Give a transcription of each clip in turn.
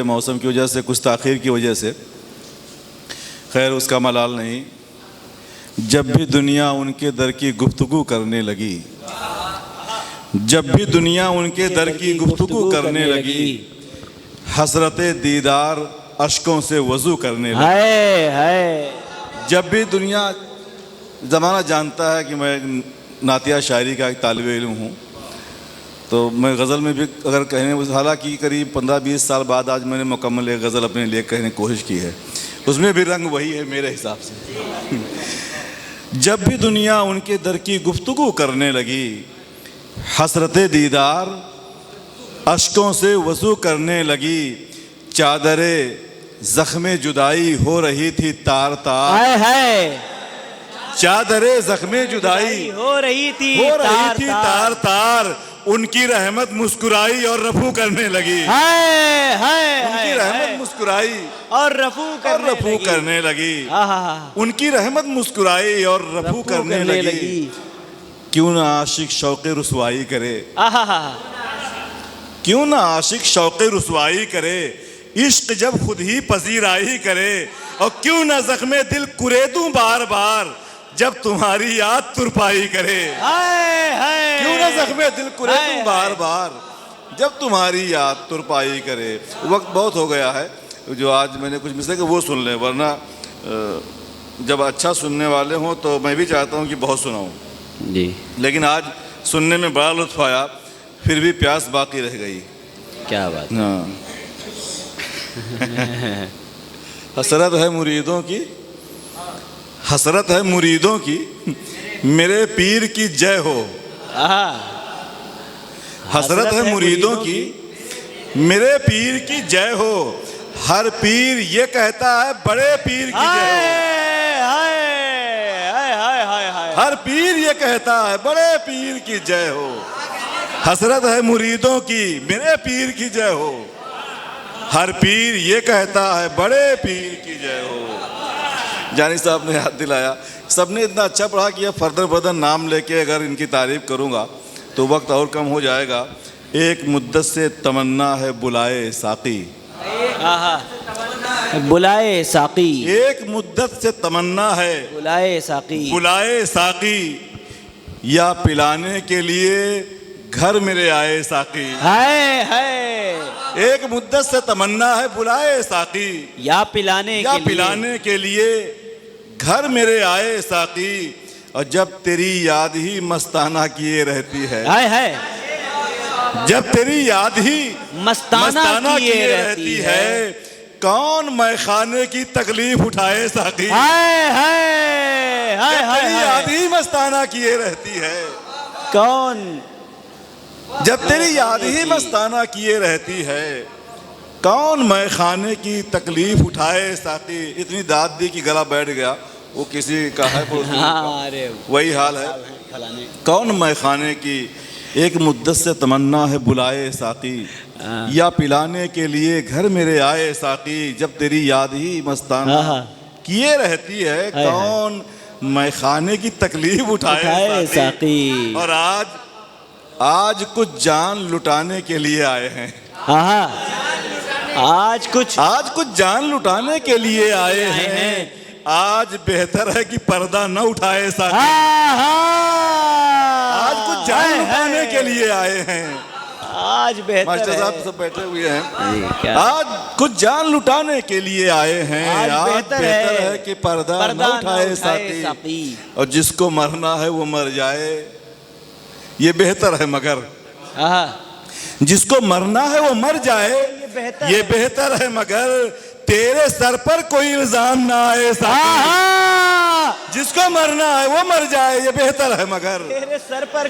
हुए मौसम की वजह से, कुछ ताख़ीर की वजह से, खैर उसका मलाल नहीं। जब भी दुनिया उनके दर की गुफ्तगू करने लगी, जब भी दुनिया उनके दर की गुफ्तगू करने लगी, हसरते दीदार अश्कों से वज़ू करने लगी। जब भी दुनिया, ज़माना जानता है कि मैं नातिया शायरी का एक तालिब इल्म हूँ, तो मैं गज़ल में भी अगर कहने, हालांकि करीब 15-20 साल बाद आज मैंने मुकम्मल एक गज़ल अपने लिए कहने की कोशिश की है, उसमें भी रंग वही है मेरे हिसाब से। जब भी दुनिया उनके दर की गुफ्तगू करने लगी, हसरते दीदार अश्कों से वज़ू करने लगी, चादरे ज़ख्मे जुदाई हो रही थी तार तार, चादरे ज़ख्मे जुदाई हो रही थी तार तार, उनकी रहमत मुस्कुराई और रफू करने लगी। उनकी रहमत मुस्कुराई और रफू करने लगी। उनकी रहमत मुस्कुराई और रफू करने लगी। क्यों ना आशिक शौक़े रुसवाई करे, क्यों ना आशिक शौक़े रुसवाई करे, इश्क जब खुद ही पजीराई करे, और क्यों ना ज़ख्मे दिल कुरेदूं बार बार जब तुम्हारी याद तुरपाई करे। क्यों ना ज़ख्मे दिल कुरेदूं बार बार जब तुम्हारी याद तुरपाई करे। वक्त बहुत हो गया है, जो आज मैंने कुछ मिस कि वो सुन लें, वरना जब अच्छा सुनने वाले हों तो मैं भी चाहता हूँ कि बहुत सुनाऊँ जी, लेकिन आज सुनने में बड़ा लुत्फ़ आया, फिर भी प्यास बाकी रह गई। क्या बात। हाँ, हसरत है मुरीदों की, हसरत है मुरीदों की, मेरे पीर की जय हो। हसरत है मुरीदों की, मेरे पीर की जय हो, हर पीर ये कहता है बड़े पीर की जय हो। हर पीर ये कहता है बड़े पीर की जय हो। हसरत है मुरीदों की, मेरे पीर की जय हो, हर पीर ये कहता है बड़े पीर की जय हो। जानी साहब ने याद दिलाया, सबने इतना अच्छा पढ़ा कि अब फर्दर फर्दर नाम लेके अगर इनकी तारीफ करूँगा तो वक्त और कम हो जाएगा। एक मुद्दत से तमन्ना है बुलाए साकी, बुलाए साकी, एक मुद्दत से तमन्ना है बुलाए साकी, बुलाए साकी, या पिलाने के लिए घर मेरे आए साकी। एक मुद्दत से तमन्ना है बुलाए साकी, या पिलाने के लिए घर मेरे आए साकी, और जब तेरी याद ही मस्ताना किए रहती है, जब तेरी याद ही मस्ताना किए रहती है, कौन मैखाने की तकलीफ उठाए साकी। तेरी याद ही मस्ताना किए रहती है, कौन, जब तेरी याद ही मस्ताना किए रहती है, कौन मैखाने की तकलीफ उठाए साकी। इतनी दाद दी कि गला बैठ गया, वो किसी का है वही हाल है। कौन मैखाने की, एक मुद्दत से तमन्ना है बुलाए साकी, या पिलाने के लिए घर मेरे आए साकी, जब तेरी याद ही मस्ताना किए रहती है, कौन मैखाने की तकलीफ उठाए साकी। और आज कुछ जान लुटाने के लिए आए हैं। आज कुछ जान लुटाने के लिए आए हैं, आज बेहतर है कि पर्दा न उठाए साकी। आज कुछ जान लुटाने के लिए आए हैं, आज बेहतर मास्टर साहब सब बैठे हुए हैं, आज कुछ जान लुटाने के लिए आए हैं, आज बेहतर है कि पर्दा न उठाए साकी। और जिसको मरना है वो मर जाए, ये बेहतर है, मगर जिसको मरना है वो मर जाए, ये बेहतर है, मगर तेरे सर पर कोई इल्जाम ना आए साकी। जिसको मरना है वो मर जाए, ये बेहतर है, मगर तेरे सर पर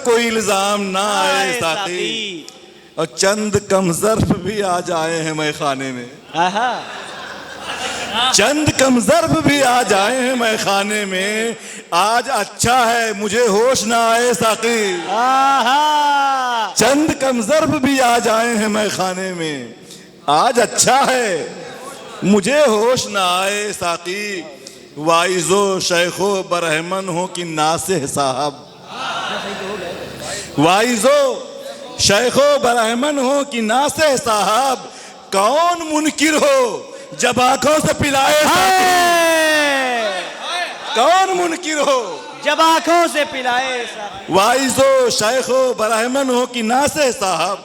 कोई इल्जाम ना आए साकी। और चंद कम ज़र्फ़ भी आ जाए हैं मैखाने में, चंद कम ज़र्फ़ भी आ जाए हैं मैखाने में, आज अच्छा है मुझे होश ना आए साकी। चंद कम ज़र्फ़ भी आ जाए हैं मैखाने में, आज अच्छा है मुझे होश ना आए साकी। वाइज़ो शेखो बरहमन हो कि नासिह साहब, वाइज़ो शेखो बरहमन हो कि नासे साहब, कौन मुनकिर हो जब आंखों से पिलाए साकी। कौन मुनकिर हो जब आंखों से पिलाए साकी। वाइजो शेखो बरहमन हो कि नासे साहब,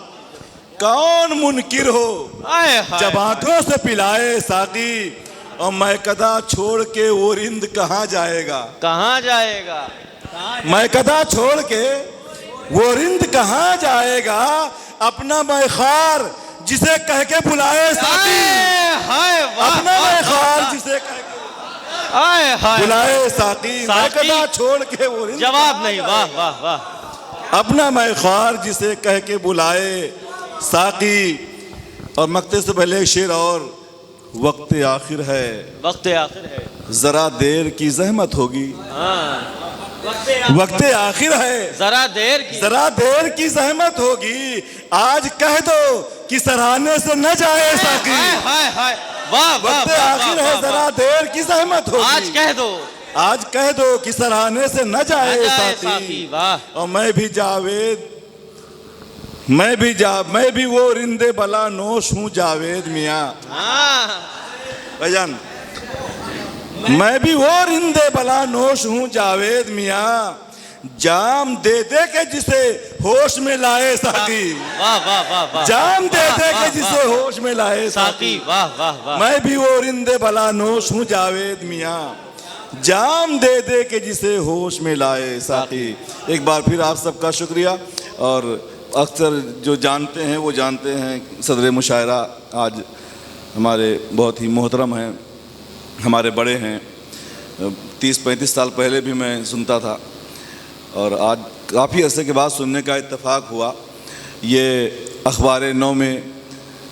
कौन मुनकिर हो हाय हाय जब आंखों से पिलाए साकी। और मैं कदा छोड़ के वो रिंद कहाँ जाएगा, कहाँ जाएगा, मैं कदा छोड़ के वो रिंद कहाँ जाएगा। अपना मैं खार जिसे कह के बुलाए साकी, हाय वाह अपना मैं वाह, खार जिसे कह के हाय हाय बुलाए साकी। मैं साकी। कदा छोड़ के वो रिंद जवाब नहीं, वाह वाह वाह। अपना मैं ख्वार जिसे कह के बुलाए साकी। और मकते से पहले एक शेर और, वक्त आखिर है वक्त आखिर है, जरा देर की जहमत होगी। वक्त आखिर है जरा देर की, जरा देर की जहमत होगी। आज कह दो कि सराहने से न जाए साकी। हाय हाय हाय वाह वाह वक्त वाह, आखिर है वाह, जरा वाह। देर की जहमत होगी। आज कह दो, आज कह दो कि सराहने से न जाए न जाए साकी। साकी, वाह। और मैं भी जावेद, मैं भी वो रिंदे बला नोश हूँ जावेद मियाँ। हाँ भाईजान, मैं भी वो रिंदे बला नोश हूँ जावेद मियाँ। जाम दे दे के जिसे होश में लाए साकी। वाह वाह वाह वाह। जाम दे वाह, दे वाह, के जिसे वाह। होश में लाए साकी, साकी। वाह वाह वाह। मैं भी वो रिंदे बला नोश हूँ जावेद मियाँ। जाम दे दे के जिसे होश में लाए साकी। एक बार फिर आप सबका शुक्रिया। और अक्सर जो जानते हैं वो जानते हैं, सदर मुशायरा आज हमारे बहुत ही मोहतरम हैं, हमारे बड़े हैं। 30-35 साल पहले भी मैं सुनता था और आज काफ़ी अरसे के बाद सुनने का इत्तेफाक हुआ। ये अखबार-ए-नौ में,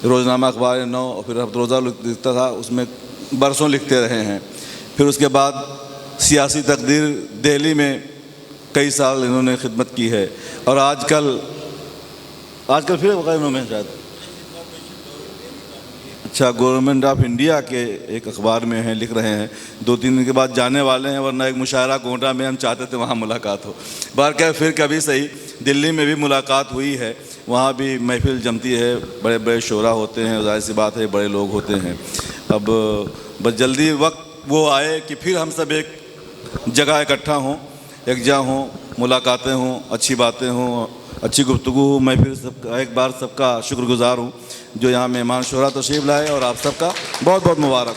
रोज़नामा अखबार-ए-नौ और फिर रोज़ा लिखता था, उसमें बरसों लिखते रहे हैं। फिर उसके बाद सियासी तकदीर दिल्ली में कई साल इन्होंने खिदमत की है। और आजकल फिर अखबार-ए-नौ में शायद, अच्छा, गवर्नमेंट ऑफ इंडिया के एक अखबार में हैं, लिख रहे हैं। 2-3 दिन के बाद जाने वाले हैं, वरना एक मुशायरा कोटा में हम चाहते थे वहाँ मुलाकात हो। बार फिर कभी सही, दिल्ली में भी मुलाकात हुई है, वहाँ भी महफिल जमती है, बड़े बड़े शोरा होते हैं, जाहिर सी बात है बड़े लोग होते हैं। अब बस जल्दी वक्त वो आए कि फिर हम सब एक जगह इकट्ठा हों, यकजा हों, मुलाकातें हों, अच्छी बातें हों, अच्छी गुफ्तगू हो। मैं फिर सबका एक बार सबका शुक्रगुजार हूँ जो यहाँ मेहमान शोहरा तशरीफ़ लाए, और आप सबका बहुत बहुत मुबारक।